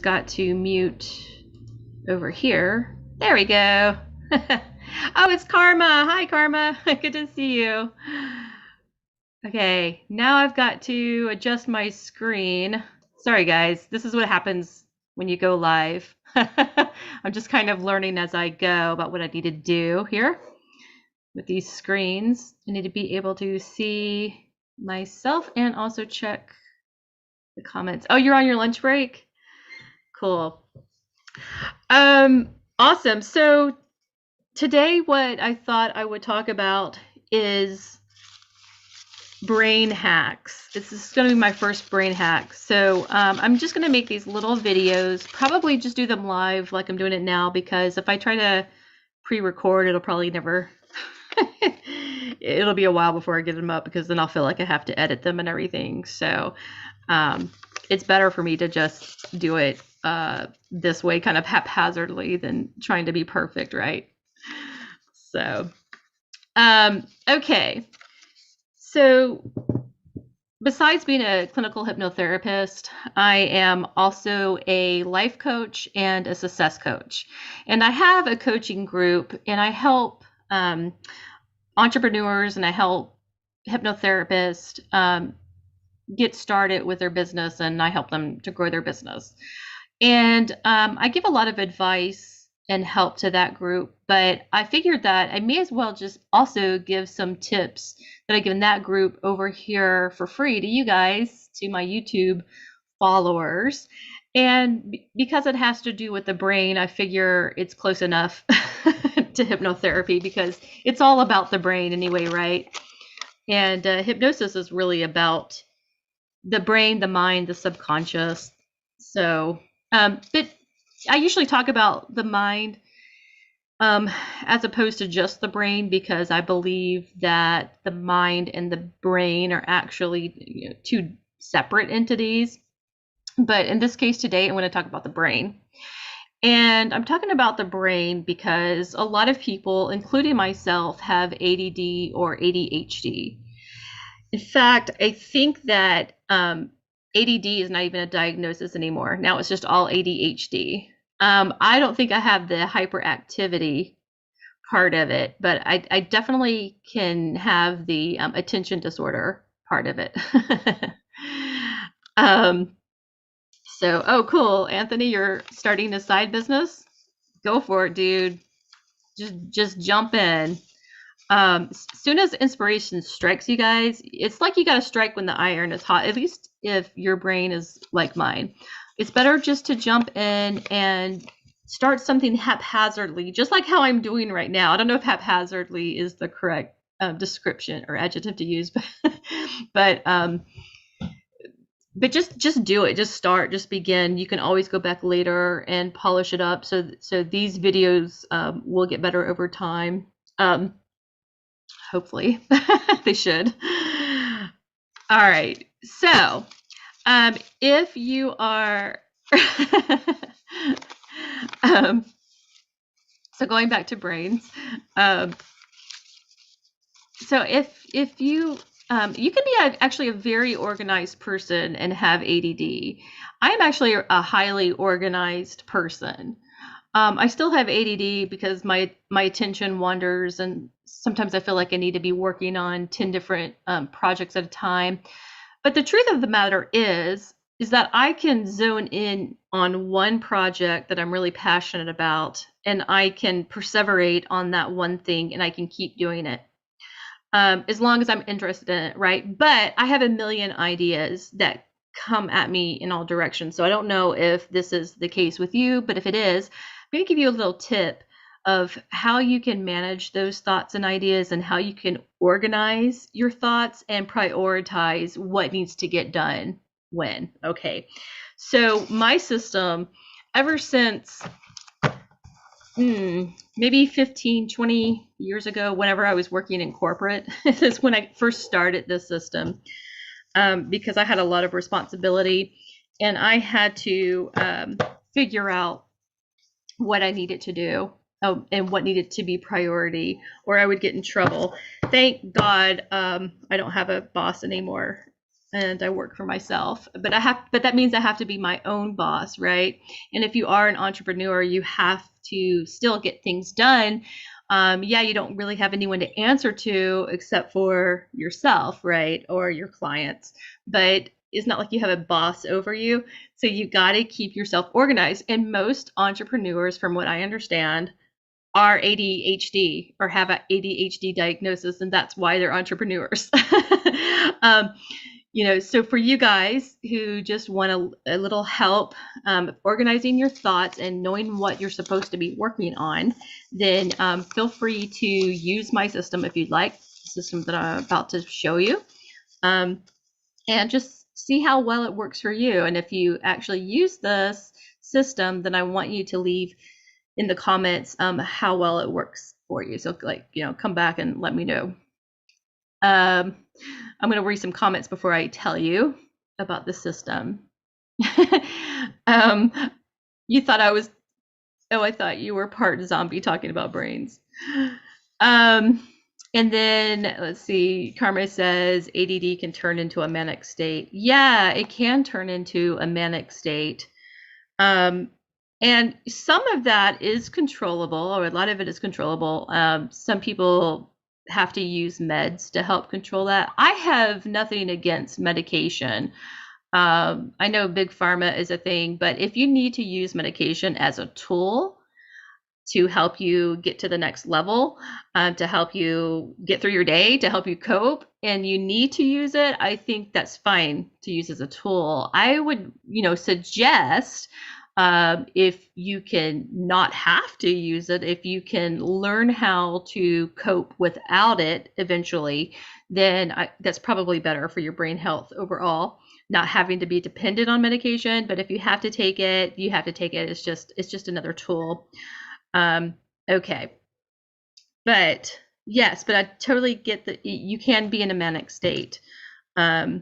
just got to mute over here. There we go. Oh, it's Karma. Hi, Karma. Good to see you. Okay, now I've got to adjust my screen. Sorry, guys. This is what happens when you go live. I'm just kind of learning as I go about what I need to do here with these screens. I need to be able to see myself and also check the comments. Oh, you're on your lunch break? Cool. Awesome. So today what I thought I would talk about is brain hacks. This is going to be my first brain hack. So I'm just going to make these little videos, probably just do them live like I'm doing it now, because if I try to pre-record, it'll probably never, it'll be a while before I get them up, because then I'll feel like I have to edit them and everything. So it's better for me to just do it this way, kind of haphazardly, than trying to be perfect, right? So, okay. So besides being a clinical hypnotherapist, I am also a life coach and a success coach. And I have a coaching group, and I help entrepreneurs and I help hypnotherapists get started with their business, and I help them to grow their business. And I give a lot of advice and help to that group, but I figured that I may as well just also give some tips that I give in that group over here for free to you guys, to my YouTube followers. And because it has to do with the brain, I figure it's close enough to hypnotherapy, because it's all about the brain anyway, right? And hypnosis is really about the brain, the mind, the subconscious. So, but I usually talk about the mind as opposed to just the brain, because I believe that the mind and the brain are actually two separate entities. But in this case today, I'm going to talk about the brain. And I'm talking about the brain because a lot of people, including myself, have ADD or ADHD. In fact, I think that ADD is not even a diagnosis anymore. Now it's just all ADHD. I don't think I have the hyperactivity part of it, but I definitely can have the attention disorder part of it. So, oh, cool. Anthony, you're starting a side business? Go for it, dude. Just jump in. Soon as inspiration strikes you guys, it's like you got to strike when the iron is hot, at least if your brain is like mine. It's better just to jump in and start something haphazardly, just like how I'm doing right now. I don't know if haphazardly is the correct description or adjective to use, but just do it. Just start. Just begin. You can always go back later and polish it up. So these videos will get better over time. Hopefully, they should. All right. So, if you are, so going back to brains, so if you you can be actually a very organized person and have ADD. I am actually a highly organized person. I still have ADD because my attention wanders, and sometimes I feel like I need to be working on 10 different projects at a time. But the truth of the matter is that I can zone in on one project that I'm really passionate about, and I can perseverate on that one thing, and I can keep doing it as long as I'm interested in it, right? But I have a million ideas that come at me in all directions. So I don't know if this is the case with you, but if it is, I'm going to give you a little tip of how you can manage those thoughts and ideas, and how you can organize your thoughts and prioritize what needs to get done when. Okay. So my system, ever since maybe 15, 20 years ago, whenever I was working in corporate, this is when I first started this system, because I had a lot of responsibility and I had to figure out what I needed to do and what needed to be priority, or I would get in trouble. Thank God I don't have a boss anymore. and I work for myself. But that means I have to be my own boss, right? And if you are an entrepreneur, you have to still get things done. Yeah, you don't really have anyone to answer to except for yourself, right? Or your clients. But it's not like you have a boss over you. So you got to keep yourself organized. And most entrepreneurs, from what I understand, are ADHD or have an ADHD diagnosis, and that's why they're entrepreneurs. um, so for you guys who just want a little help organizing your thoughts and knowing what you're supposed to be working on, then feel free to use my system if you'd like, the system that I'm about to show you, and just see how well it works for you. And if you actually use this system, then I want you to leave in the comments how well it works for you. So come back and let me know. I'm going to read some comments before I tell you about the system. You thought I thought you were part zombie talking about brains. And then let's see, Karma says ADD can turn into a manic state. Yeah, it can turn into a manic state. And some of that is controllable, or a lot of it is controllable. Some people have to use meds to help control that. I have nothing against medication. I know big pharma is a thing, but if you need to use medication as a tool to help you get to the next level, to help you get through your day, to help you cope, and you need to use it, I think that's fine to use as a tool. I would, suggest if you can not have to use it, if you can learn how to cope without it eventually, then that's probably better for your brain health overall, not having to be dependent on medication. But if you have to take it, you have to take it. It's just another tool. Okay. But yes, but I totally get that you can be in a manic state, for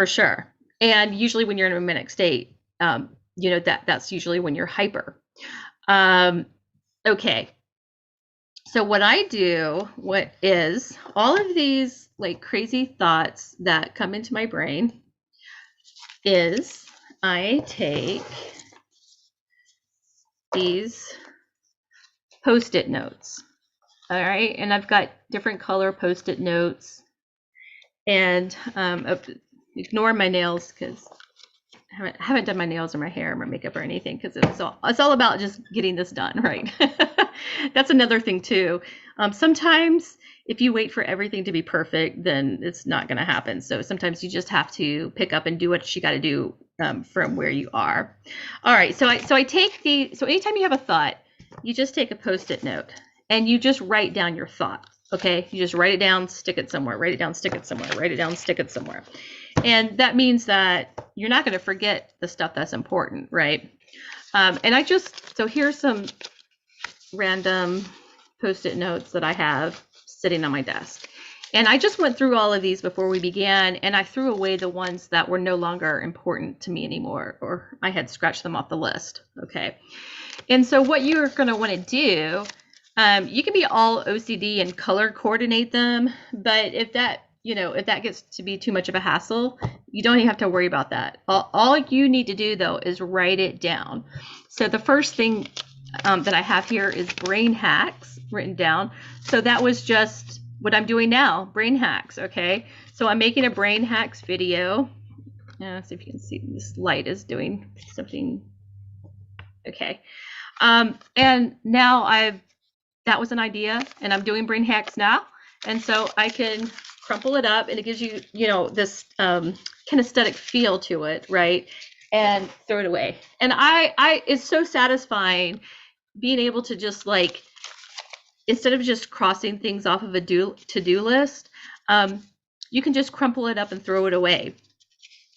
sure. And usually when you're in a manic state, that's usually when you're hyper. Okay. So what I do, what is all of these like crazy thoughts that come into my brain, is I take these Post-it notes. All right. And I've got different color Post-it notes, and ignore my nails because I haven't done my nails or my hair or my makeup or anything, because it's all about just getting this done, right? That's another thing too. Sometimes if you wait for everything to be perfect, then it's not going to happen. So sometimes you just have to pick up and do what you got to do from where you are. All right. So I take so anytime you have a thought, you just take a Post-it note and you just write down your thought. Okay. You just write it down, stick it somewhere, write it down, stick it somewhere, write it down, stick it somewhere. And that means that you're not going to forget the stuff that's important, right? And so here's some random Post-it notes that I have sitting on my desk. And I just went through all of these before we began, and I threw away the ones that were no longer important to me anymore, or I had scratched them off the list. Okay. And so what you're going to want to do, you can be all OCD and color coordinate them, but if that gets to be too much of a hassle, you don't even have to worry about that. All you need to do, though, is write it down. So the first thing that I have here is brain hacks written down. So that was just what I'm doing now, brain hacks, okay? So I'm making a brain hacks video. Let's see if you can see, this light is doing something. Okay. And now that was an idea, and I'm doing brain hacks now. And so I can crumple it up, and it gives you, this kinesthetic feel to it, right? And throw it away. And it's so satisfying being able to just instead of just crossing things off of a to-do list, you can just crumple it up and throw it away.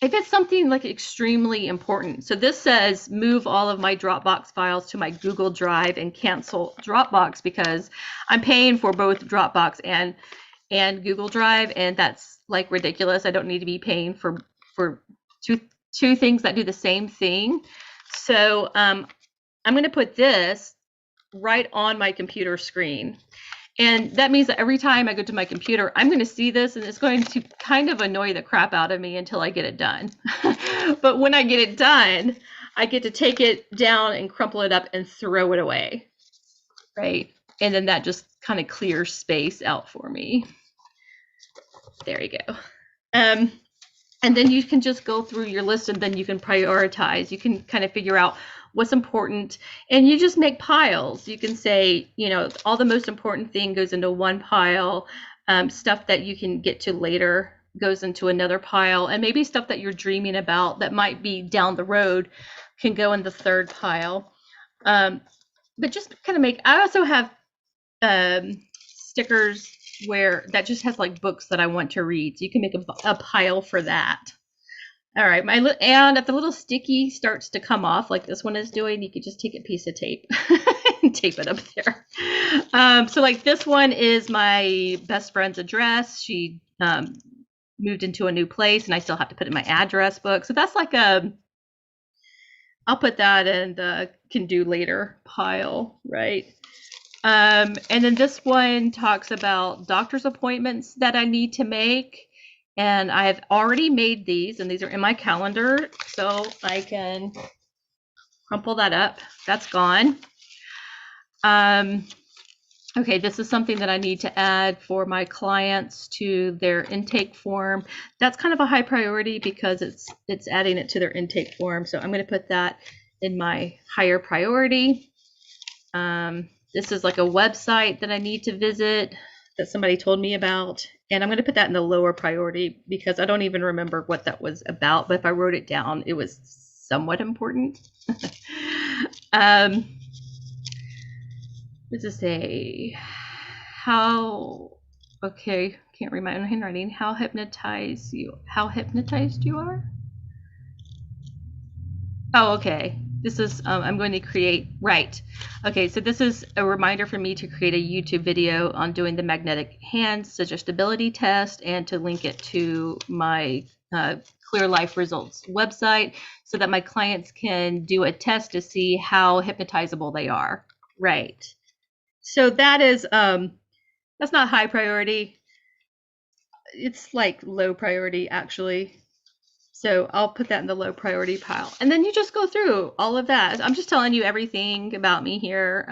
If it's something extremely important. So this says move all of my Dropbox files to my Google Drive and cancel Dropbox, because I'm paying for both Dropbox and Google Drive, and that's ridiculous. I don't need to be paying for two things that do the same thing. So I'm going to put this right on my computer screen. And that means that every time I go to my computer, I'm going to see this and it's going to kind of annoy the crap out of me until I get it done. But when I get it done, I get to take it down and crumple it up and throw it away, right? And then that just kind of clears space out for me. There you go. And then you can just go through your list and then you can prioritize. You can kind of figure out what's important, and you just make piles. You can say, you know, all the most important thing goes into one pile. Stuff that you can get to later goes into another pile, and maybe stuff that you're dreaming about that might be down the road can go in the third pile. But just kind of make, I also have stickers where that just has like books that I want to read. So you can make a pile for that. All right, and if the little sticky starts to come off like this one is doing, you could just take a piece of tape and tape it up there. So like this one is my best friend's address. She moved into a new place and I still have to put in my address book. So that's like I'll put that in the can do later pile, right? And then this one talks about doctor's appointments that I need to make. And I have already made these, and these are in my calendar, so I can crumple that up. That's gone. Okay, this is something that I need to add for my clients to their intake form. That's kind of a high priority because it's adding it to their intake form. So I'm going to put that in my higher priority. This is like a website that I need to visit that somebody told me about. And I'm going to put that in the lower priority because I don't even remember what that was about. But if I wrote it down, it was somewhat important. This is okay, can't read my own handwriting. How hypnotized you are? Oh, okay. This is, I'm going to create, right. Okay, so this is a reminder for me to create a YouTube video on doing the magnetic hand suggestibility test and to link it to my Clear Life Results website so that my clients can do a test to see how hypnotizable they are. Right. So that is, that's not high priority. It's like low priority, actually. So I'll put that in the low priority pile. And then you just go through all of that. I'm just telling you everything about me here.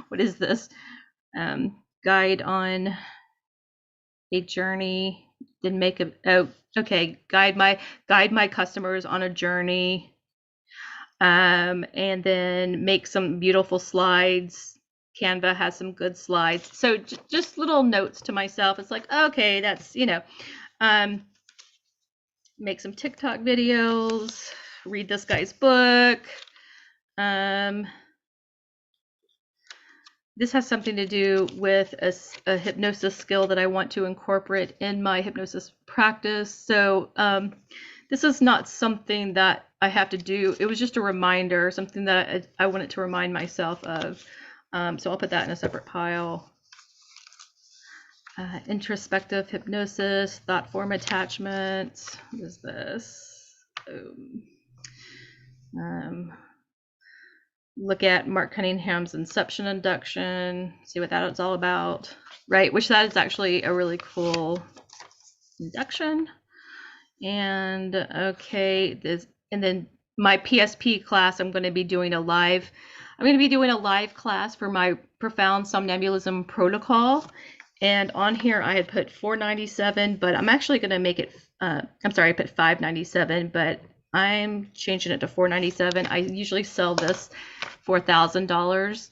What is this? Guide on a journey. Then make a, oh, okay. Guide my customers on a journey. And then make some beautiful slides. Canva has some good slides. So just little notes to myself. It's like, okay, that's, you know, make some TikTok videos, read this guy's book. This has something to do with a hypnosis skill that I want to incorporate in my hypnosis practice. So this is not something that I have to do. It was just a reminder, something that I wanted to remind myself of. So I'll put that in a separate pile. Introspective hypnosis, thought form attachment. What is this? Look at Mark Cunningham's Inception Induction, see what that's all about, right? Which that is actually a really cool induction. And okay, this, and then my PSP class, I'm going to be doing a live class for my profound somnambulism protocol. And on here I had put $497, but I'm actually going to make it, I'm sorry, I put $597, but I'm changing it to $497. I usually sell this for $1,000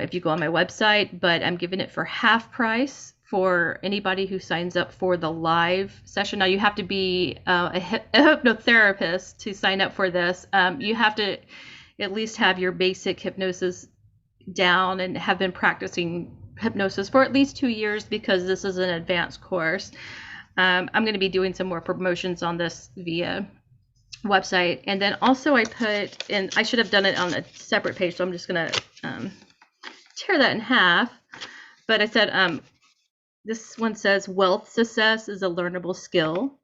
if you go on my website, but I'm giving it for half price for anybody who signs up for the live session. Now you have to be a hypnotherapist to sign up for this. You have to at least have your basic hypnosis down and have been practicing hypnosis for at least 2 years because this is an advanced course. I'm going to be doing some more promotions on this via website. And then also I put in, I should have done it on a separate page, so I'm just going to tear that in half. But I said, this one says wealth success is a learnable skill.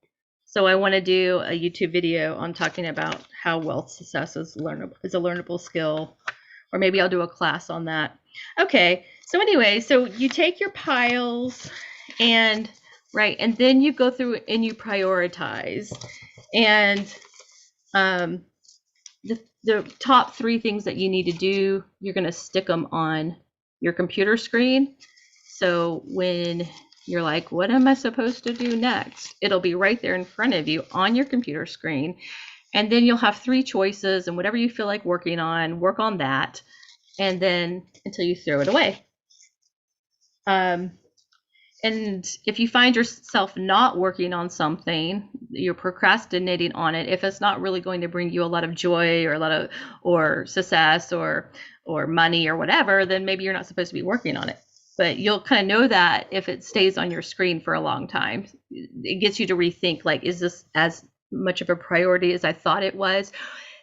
So I want to do a YouTube video on talking about how wealth success is a learnable skill. or maybe I'll do a class on that. Okay, so anyway, so you take your piles and and then you go through and you prioritize. And the top 3 things that you need to do, you're going to stick them on your computer screen. So when you're like, what am I supposed to do next? It'll be right there in front of you on your computer screen. And then you'll have 3 choices, and whatever you feel like working on, work on that. And then until you throw it away. And if you find yourself not working on something, you're procrastinating on it, if it's not really going to bring you a lot of joy or success or money or whatever, then maybe you're not supposed to be working on it. But you'll kind of know that if it stays on your screen for a long time. It gets you to rethink, like, is this as much of a priority as I thought it was?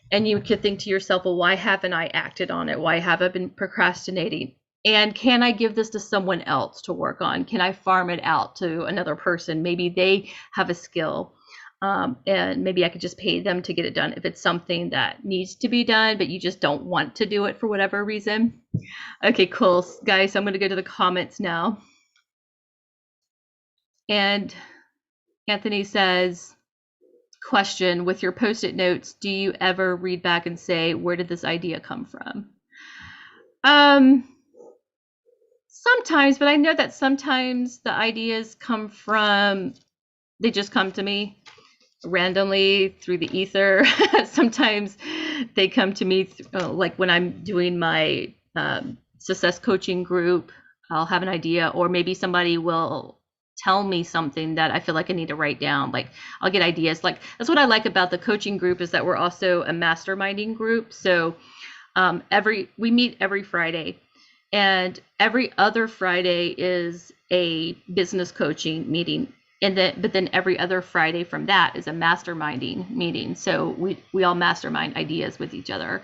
And you could think to yourself, well, why haven't I acted on it? Why have I been procrastinating? And can I give this to someone else to work on? Can I farm it out to another person? Maybe they have a skill, and maybe I could just pay them to get it done if it's something that needs to be done, but you just don't want to do it for whatever reason. Okay, cool. Guys, I'm going to go to the comments now. And Anthony says, question, with your Post-it notes, do you ever read back and say, where did this idea come from? Sometimes, but I know that sometimes the ideas they just come to me randomly through the ether. Sometimes they come to me, like when I'm doing my success coaching group, I'll have an idea, or maybe somebody will tell me something that I feel like I need to write down. Like I'll get ideas. Like that's what I like about the coaching group, is that we're also a masterminding group. So we meet every Friday. And every other Friday is a business coaching meeting. But then every other Friday from that is a masterminding meeting. So we all mastermind ideas with each other.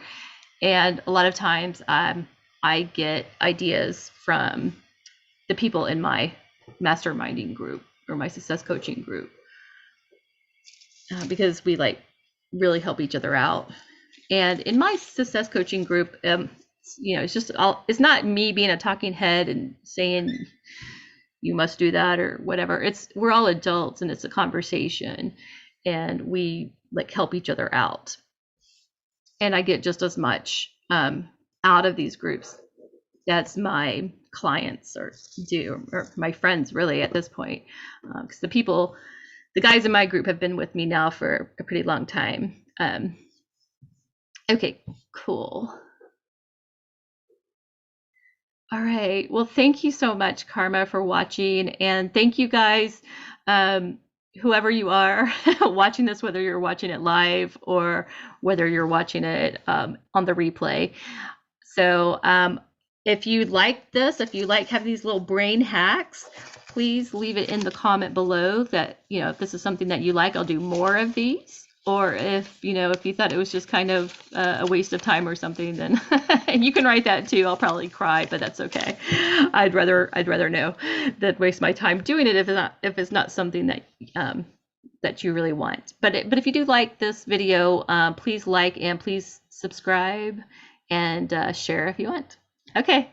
And a lot of times I get ideas from the people in my masterminding group or my success coaching group, because we really help each other out. And in my success coaching group, it's not me being a talking head and saying you must do that or whatever. We're all adults and it's a conversation, and we help each other out. And I get just as much out of these groups as my clients or my friends, really, at this point, because the guys in my group have been with me now for a pretty long time. Okay, cool. All right. Well, thank you so much, Karma, for watching. And thank you guys, whoever you are watching this, whether you're watching it live or whether you're watching it on the replay. So if you like this, if you have these little brain hacks, please leave it in the comment below that, if this is something that you like, I'll do more of these. Or if you thought it was just kind of a waste of time or something, then and you can write that too. I'll probably cry, but that's okay. I'd rather know than waste my time doing it if it's not something that you really want. But if you do like this video, please like and please subscribe and share if you want. Okay.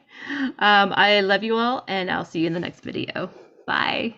I love you all, and I'll see you in the next video. Bye.